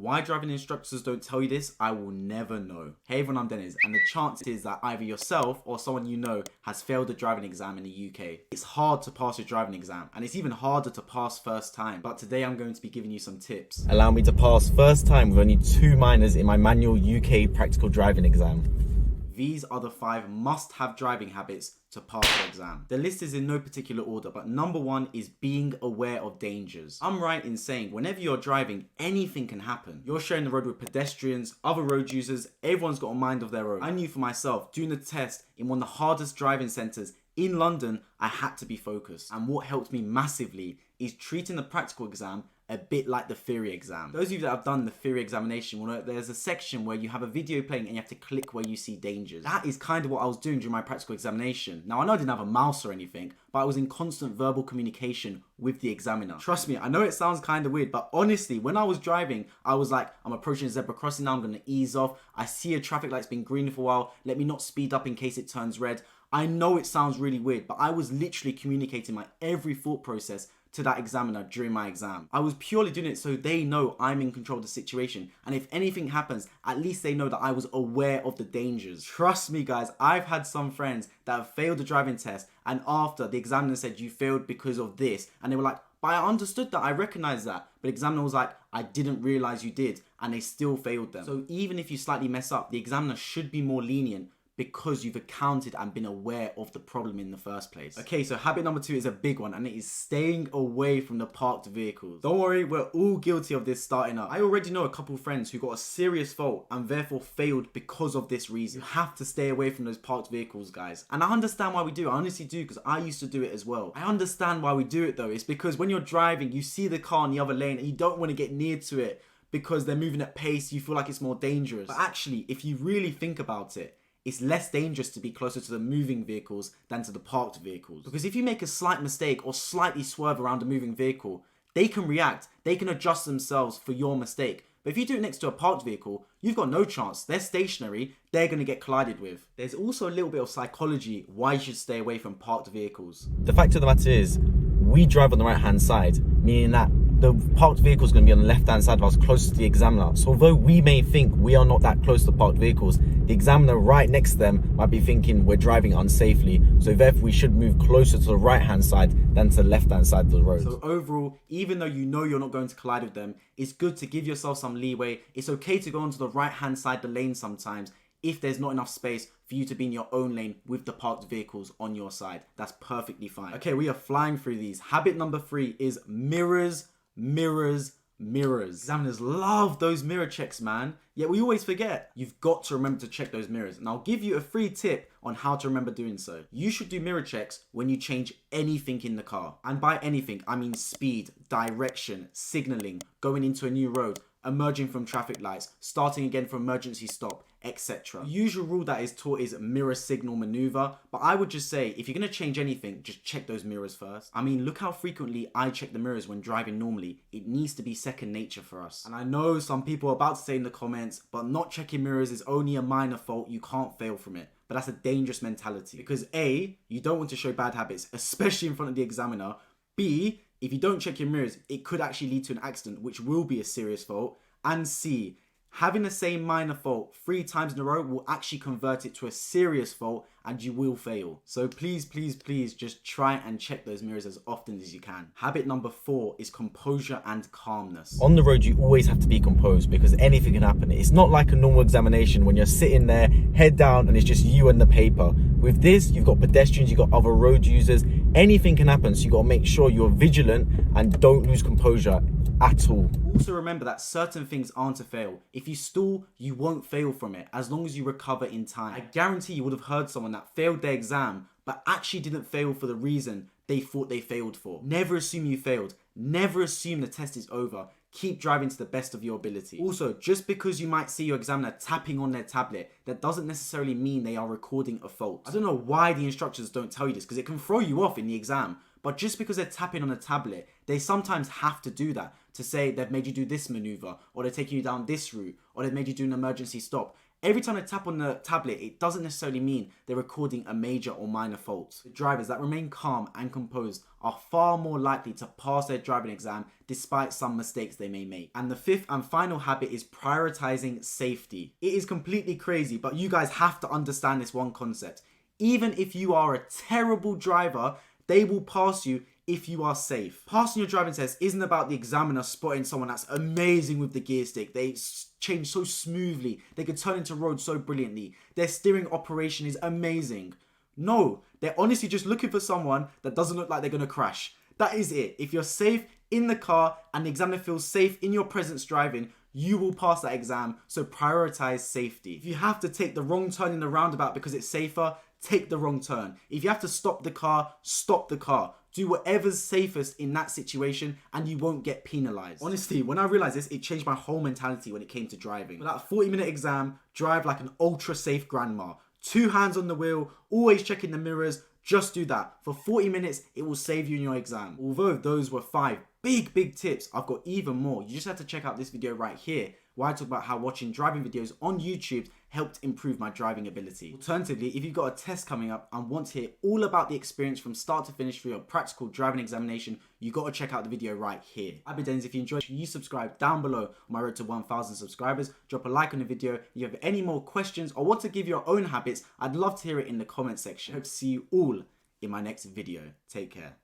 Why driving instructors don't tell you this, I will never know. Hey everyone, I'm Dennis, and the chance is that either yourself or someone you know has failed the driving exam in the UK. It's hard to pass your driving exam, and it's even harder to pass first time. But today I'm going to be giving you some tips. Allow me to pass first time with only 2 minors in my manual UK practical driving exam. These are the 5 must-have driving habits to pass the exam. The list is in no particular order, but number 1 is being aware of dangers. I'm right in saying whenever you're driving, anything can happen. You're sharing the road with pedestrians, other road users, everyone's got a mind of their own. I knew for myself, doing the test in one of the hardest driving centres in London, I had to be focused. And what helped me massively is treating the practical exam a bit like the theory exam. Those of you that have done the theory examination will know there's a section where you have a video playing and you have to click where you see dangers. That is kind of what I was doing during my practical examination. Now I know I didn't have a mouse or anything, but I was in constant verbal communication with the examiner. Trust me, I know it sounds kind of weird, but honestly, when I was driving, I was like, I'm approaching a zebra crossing now, I'm gonna ease off. I see a traffic light's been green for a while, let me not speed up in case it turns red. I know it sounds really weird, but I was literally communicating my every thought process to that examiner during my exam. I was purely doing it so they know I'm in control of the situation, and if anything happens, at least they know that I was aware of the dangers. Trust me guys, I've had some friends that have failed the driving test, and after the examiner said you failed because of this, and they were like, but I understood that, I recognize that. But the examiner was like, I didn't realize you did, and they still failed them. So even if you slightly mess up, the examiner should be more lenient because you've accounted and been aware of the problem in the first place. Okay, so habit number 2 is a big one, and it is staying away from the parked vehicles. Don't worry, we're all guilty of this starting up. I already know a couple friends who got a serious fault and therefore failed because of this reason. You have to stay away from those parked vehicles, guys. And I understand why we do. I honestly do, because I used to do it as well. I understand why we do it though. It's because when you're driving, you see the car in the other lane and you don't want to get near to it because they're moving at pace. You feel like it's more dangerous. But actually, if you really think about it, it's less dangerous to be closer to the moving vehicles than to the parked vehicles. Because if you make a slight mistake or slightly swerve around a moving vehicle, they can react, they can adjust themselves for your mistake. But if you do it next to a parked vehicle, you've got no chance. They're stationary, they're going to get collided with. There's also a little bit of psychology why you should stay away from parked vehicles. The fact of the matter is, we drive on the right hand side, meaning that the parked vehicle is going to be on the left hand side of us, closest to the examiner. So although we may think we are not that close to parked vehicles, the examiner right next to them might be thinking we're driving unsafely. So therefore we should move closer to the right hand side than to the left hand side of the road. So overall, even though you know you're not going to collide with them, it's good to give yourself some leeway. It's okay to go onto the right hand side of the lane sometimes if there's not enough space for you to be in your own lane with the parked vehicles on your side. That's perfectly fine. Okay, we are flying through these. Habit number 3 is mirrors, mirrors, mirrors. Examiners love those mirror checks, man. Yet we always forget. You've got to remember to check those mirrors. And I'll give you a free tip on how to remember doing so. You should do mirror checks when you change anything in the car. And by anything, I mean speed, direction, signaling, going into a new road, emerging from traffic lights, starting again for emergency stop, etc. The usual rule that is taught is mirror signal maneuver, but I would just say if you're going to change anything, just check those mirrors first. I mean, look how frequently I check the mirrors when driving normally. It needs to be second nature for us. And I know some people are about to say in the comments, but not checking mirrors is only a minor fault, you can't fail from it. But that's a dangerous mentality because A, you don't want to show bad habits, especially in front of the examiner. B, if you don't check your mirrors, it could actually lead to an accident, which will be a serious fault. And C, having the same minor fault 3 times in a row will actually convert it to a serious fault and you will fail. So please, please, please just try and check those mirrors as often as you can. Habit number 4 is composure and calmness. On the road, you always have to be composed because anything can happen. It's not like a normal examination when you're sitting there, head down, and it's just you and the paper. With this, you've got pedestrians, you've got other road users. Anything can happen, so you've got to make sure you're vigilant and don't lose composure at all. Also remember that certain things aren't a fail. If you stall, you won't fail from it as long as you recover in time. I guarantee you would have heard someone that failed their exam but actually didn't fail for the reason they thought they failed for. Never assume you failed. Never assume the test is over. Keep driving to the best of your ability. Also, just because you might see your examiner tapping on their tablet, that doesn't necessarily mean they are recording a fault. I don't know why the instructors don't tell you this because it can throw you off in the exam. But just because they're tapping on a tablet, they sometimes have to do that to say they've made you do this maneuver, or they're taking you down this route, or they've made you do an emergency stop. Every time they tap on the tablet, it doesn't necessarily mean they're recording a major or minor fault. The drivers that remain calm and composed are far more likely to pass their driving exam despite some mistakes they may make. And the fifth and final habit is prioritizing safety. It is completely crazy, but you guys have to understand this one concept. Even if you are a terrible driver, they will pass you if you are safe. Passing your driving test isn't about the examiner spotting someone that's amazing with the gear stick. They change so smoothly. They can turn into roads so brilliantly. Their steering operation is amazing. No, they're honestly just looking for someone that doesn't look like they're going to crash. That is it. If you're safe in the car and the examiner feels safe in your presence driving, you will pass that exam. So prioritize safety. If you have to take the wrong turn in the roundabout because it's safer, take the wrong turn. If you have to stop the car, stop the car. Do whatever's safest in that situation and you won't get penalized. Honestly, when I realized this, it changed my whole mentality when it came to driving. For that 40-minute exam, drive like an ultra safe grandma. 2 hands on the wheel, always checking the mirrors. Just do that. For 40 minutes, it will save you in your exam. Although those were 5 big tips, I've got even more. You just have to check out this video right here where I talk about how watching driving videos on YouTube helped improve my driving ability. Alternatively, if you've got a test coming up and want to hear all about the experience from start to finish for your practical driving examination, you got to check out the video right here. I'd be Dennis. If you enjoyed, you subscribe down below on my road to 1,000 subscribers. Drop a like on the video. If you have any more questions or want to give your own habits, I'd love to hear it in the comment section. I hope to see you all in my next video. Take care.